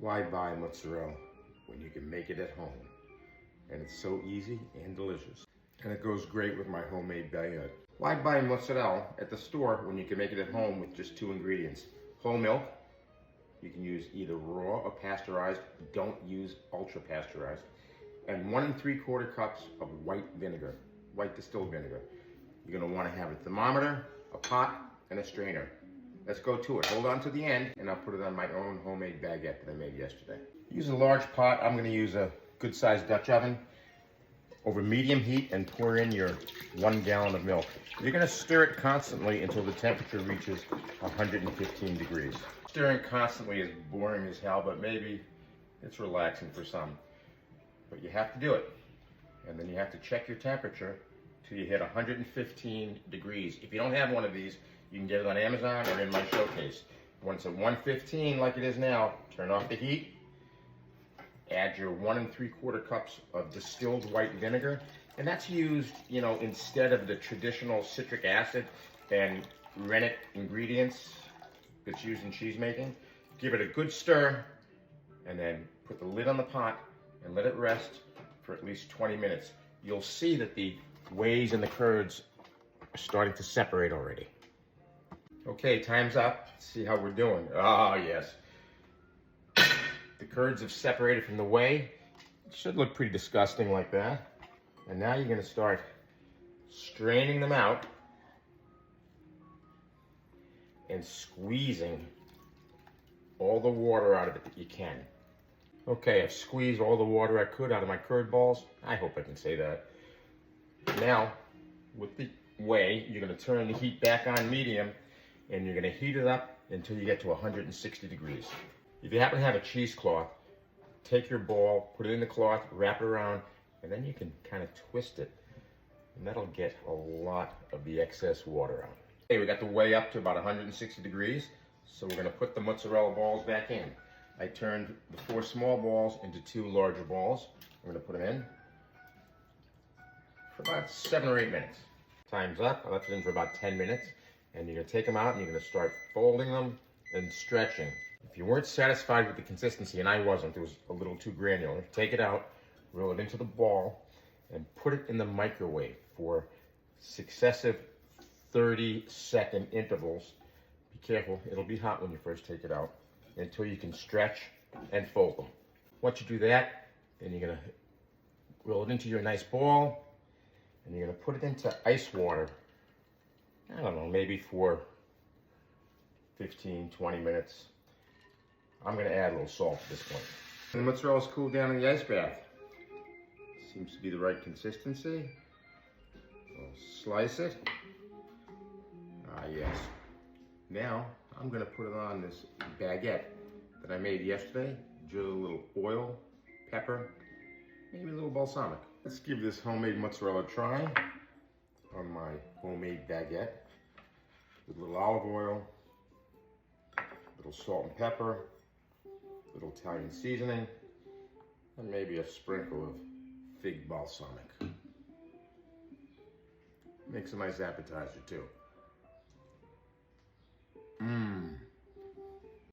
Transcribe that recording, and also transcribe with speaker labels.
Speaker 1: Why buy mozzarella when you can make it at home? And it's so easy and delicious. And it goes great with my homemade baguette. Why buy mozzarella at the store when you can make it at home with just 2 ingredients? Whole milk. You can use either raw or pasteurized. Don't use ultra pasteurized. And 1 3/4 cups of white vinegar, white distilled vinegar. You're gonna wanna have a thermometer, a pot, and a strainer. Let's go to it. Hold on to the end, and I'll put it on my own homemade baguette that I made yesterday. Use a large pot. I'm gonna use a good-sized Dutch oven over medium heat and pour in your 1 gallon of milk. You're gonna stir it constantly until the temperature reaches 115 degrees. Stirring constantly is boring as hell, but maybe it's relaxing for some. But you have to do it. And then you have to check your temperature till you hit 115 degrees. If you don't have one of these, you can get it on Amazon or in my showcase. Once at 115 like it is now, turn off the heat. Add your 1 3/4 cups of distilled white vinegar. And that's used, instead of the traditional citric acid and rennet ingredients that's used in cheese making. Give it a good stir and then put the lid on the pot and let it rest for at least 20 minutes. You'll see that the wheys and the curds are starting to separate already. Okay, time's up. Let's see how we're doing. Ah, yes. The curds have separated from the whey. It should look pretty disgusting like that. And now you're gonna start straining them out and squeezing all the water out of it that you can. Okay, I've squeezed all the water I could out of my curd balls. I hope I can say that. Now, with the whey, you're gonna turn the heat back on medium and you're gonna heat it up until you get to 160 degrees. If you happen to have a cheesecloth, take your ball, put it in the cloth, wrap it around, and then you can kind of twist it. And that'll get a lot of the excess water out. Okay, we got the whey up to about 160 degrees, so we're gonna put the mozzarella balls back in. I turned the 4 small balls into 2 larger balls. I'm gonna put them in for about 7 or 8 minutes. Time's up, I left it in for about 10 minutes, and you're gonna take them out and you're gonna start folding them and stretching. If you weren't satisfied with the consistency, and I wasn't, it was a little too granular, take it out, roll it into the ball, and put it in the microwave for successive 30-second intervals. Be careful, it'll be hot when you first take it out, until you can stretch and fold them. Once you do that, then you're gonna roll it into your nice ball, and you're gonna put it into ice water, I don't know, maybe for 15, 20 minutes. I'm gonna add a little salt at this point. And the mozzarella's cooled down in the ice bath. Seems to be the right consistency. I'll slice it. Ah, yes. Now, I'm gonna put it on this baguette that I made yesterday. Just a little oil, pepper, maybe a little balsamic. Let's give this homemade mozzarella a try on my homemade baguette with a little olive oil, a little salt and pepper, a little Italian seasoning, and maybe a sprinkle of fig balsamic. Makes a nice appetizer too. Mmm.